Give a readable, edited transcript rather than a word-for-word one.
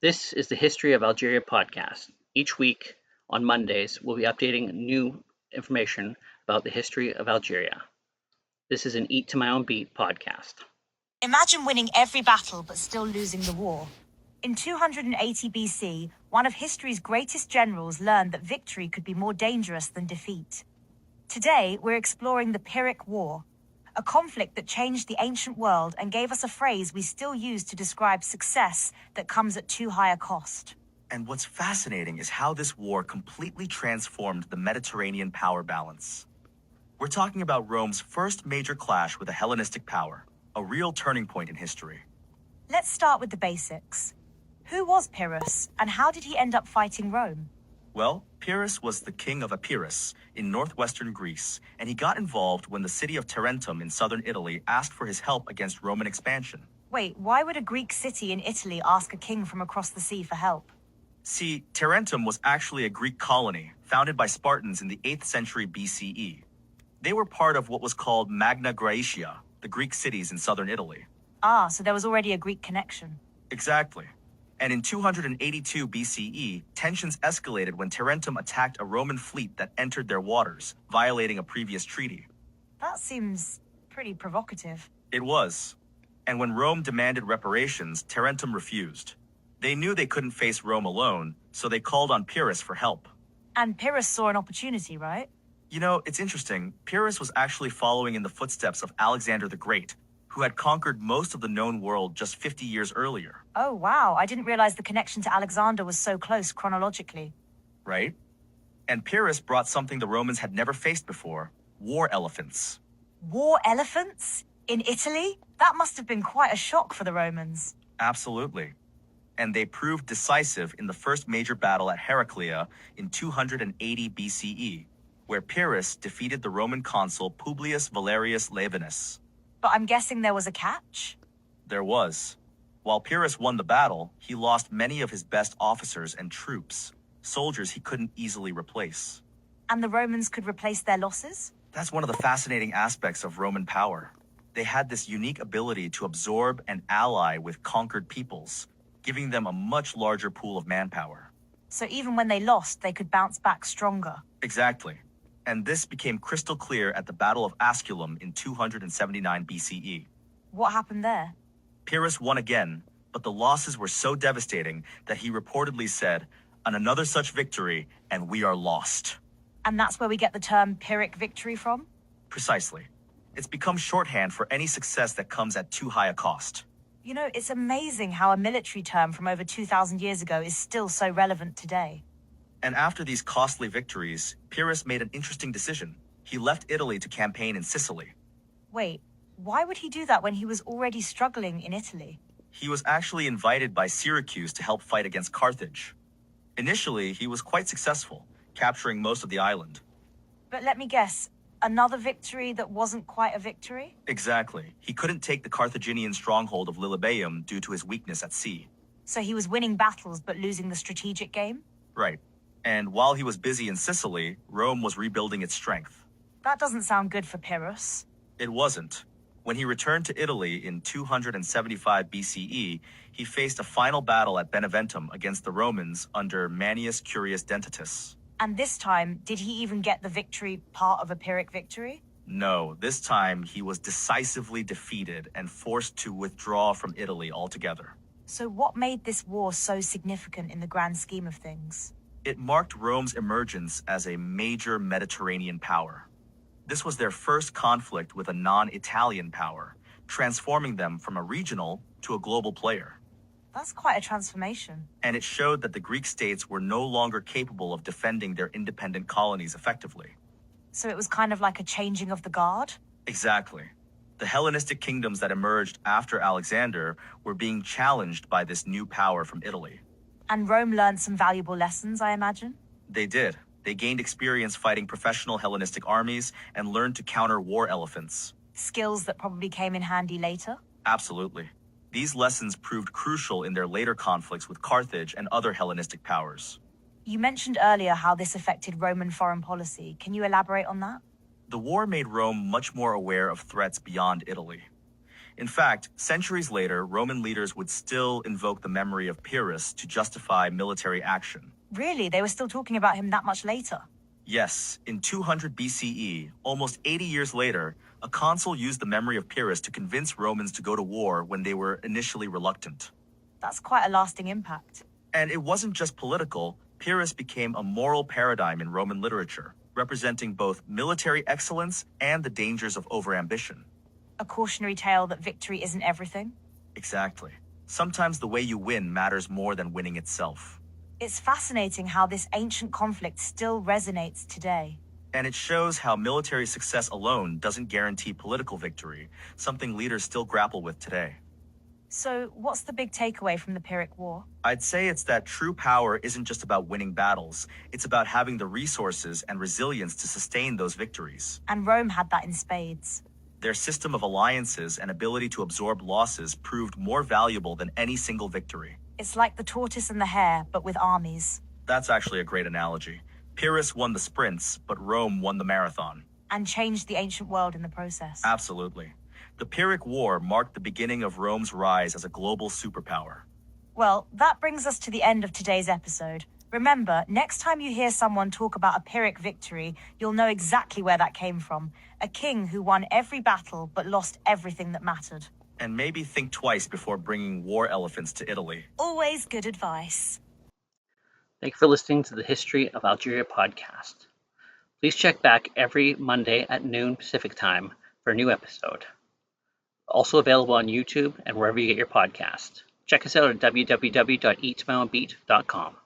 This is the History of Algeria podcast. Each week on Mondays, we'll be updating new information about the history of Algeria. This is an Eat to My Own Beat podcast. Imagine winning every battle but still losing the war. In 280 BC, one of history's greatest generals learned that victory could be more dangerous than defeat. Today, we're exploring the Pyrrhic War, a conflict that changed the ancient world and gave us a phrase we still use to describe success that comes at too high a cost. And what's fascinating is how this war completely transformed the Mediterranean power balance. We're talking about Rome's first major clash with a Hellenistic power, a real turning point in history. Let's start with the basics. Who was Pyrrhus, and how did he end up fighting Rome? Well, Pyrrhus was the king of Epirus in northwestern Greece, and he got involved when the city of Tarentum in southern Italy asked for his help against Roman expansion. Wait, why would a Greek city in Italy ask a king from across the sea for help? See, Tarentum was actually a Greek colony founded by Spartans in the 8th century BCE. They were part of what was called Magna Graecia, the Greek cities in southern Italy. Ah, so there was already a Greek connection. Exactly. And in 282 BCE, tensions escalated when Tarentum attacked a Roman fleet that entered their waters, violating a previous treaty. That seems pretty provocative. It was. And when Rome demanded reparations, Tarentum refused. They knew they couldn't face Rome alone, so they called on Pyrrhus for help. And Pyrrhus saw an opportunity, right? You know, it's interesting. Pyrrhus was actually following in the footsteps of Alexander the Great, who had conquered most of the known world just 50 years earlier. Oh, wow. I didn't realize the connection to Alexander was so close chronologically. Right? And Pyrrhus brought something the Romans had never faced before: war elephants. War elephants? In Italy? That must have been quite a shock for the Romans. Absolutely. And they proved decisive in the first major battle at Heraclea in 280 BCE, where Pyrrhus defeated the Roman consul Publius Valerius Laevinus. But I'm guessing there was a catch? There was. While Pyrrhus won the battle, he lost many of his best officers and troops, soldiers he couldn't easily replace. And the Romans could replace their losses? That's one of the fascinating aspects of Roman power. They had this unique ability to absorb and ally with conquered peoples, giving them a much larger pool of manpower. So even when they lost, they could bounce back stronger. Exactly. And this became crystal clear at the Battle of Asculum in 279 BCE. What happened there? Pyrrhus won again, but the losses were so devastating that he reportedly said, "On another such victory, and we are lost." And that's where we get the term Pyrrhic victory from? Precisely. It's become shorthand for any success that comes at too high a cost. You know, it's amazing how a military term from over 2,000 years ago is still so relevant today. And after these costly victories, Pyrrhus made an interesting decision. He left Italy to campaign in Sicily. Wait, why would he do that when he was already struggling in Italy? He was actually invited by Syracuse to help fight against Carthage. Initially, he was quite successful, capturing most of the island. But let me guess, another victory that wasn't quite a victory? Exactly. He couldn't take the Carthaginian stronghold of Lilybaeum due to his weakness at sea. So he was winning battles but losing the strategic game? Right. And while he was busy in Sicily, Rome was rebuilding its strength. That doesn't sound good for Pyrrhus. It wasn't. When he returned to Italy in 275 BCE, he faced a final battle at Beneventum against the Romans under Manius Curius Dentatus. And this time, did he even get the victory part of a Pyrrhic victory? No, this time he was decisively defeated and forced to withdraw from Italy altogether. So what made this war so significant in the grand scheme of things? It marked Rome's emergence as a major Mediterranean power. This was their first conflict with a non-Italian power, transforming them from a regional to a global player. That's quite a transformation. And it showed that the Greek states were no longer capable of defending their independent colonies effectively. So it was kind of like a changing of the guard? Exactly. The Hellenistic kingdoms that emerged after Alexander were being challenged by this new power from Italy. And Rome learned some valuable lessons, I imagine? They did. They gained experience fighting professional Hellenistic armies and learned to counter war elephants. Skills that probably came in handy later? Absolutely. These lessons proved crucial in their later conflicts with Carthage and other Hellenistic powers. You mentioned earlier how this affected Roman foreign policy. Can you elaborate on that? The war made Rome much more aware of threats beyond Italy. In fact, centuries later, Roman leaders would still invoke the memory of Pyrrhus to justify military action. Really? They were still talking about him that much later? Yes, in 200 BCE, almost 80 years later, a consul used the memory of Pyrrhus to convince Romans to go to war when they were initially reluctant. That's quite a lasting impact. And it wasn't just political. Pyrrhus became a moral paradigm in Roman literature, representing both military excellence and the dangers of overambition. A cautionary tale that victory isn't everything? Exactly. Sometimes the way you win matters more than winning itself. It's fascinating how this ancient conflict still resonates today. And it shows how military success alone doesn't guarantee political victory, something leaders still grapple with today. So, what's the big takeaway from the Pyrrhic War? I'd say it's that true power isn't just about winning battles, it's about having the resources and resilience to sustain those victories. And Rome had that in spades. Their system of alliances and ability to absorb losses proved more valuable than any single victory. It's like the tortoise and the hare, but with armies. That's actually a great analogy. Pyrrhus won the sprints, but Rome won the marathon. And changed the ancient world in the process. Absolutely. The Pyrrhic War marked the beginning of Rome's rise as a global superpower. Well, that brings us to the end of today's episode. Remember, next time you hear someone talk about a Pyrrhic victory, you'll know exactly where that came from. A king who won every battle but lost everything that mattered. And maybe think twice before bringing war elephants to Italy. Always good advice. Thank you for listening to the History of Algeria podcast. Please check back every Monday at noon Pacific time for a new episode. Also available on YouTube and wherever you get your podcast. Check us out at www.eattomyownbeat.com.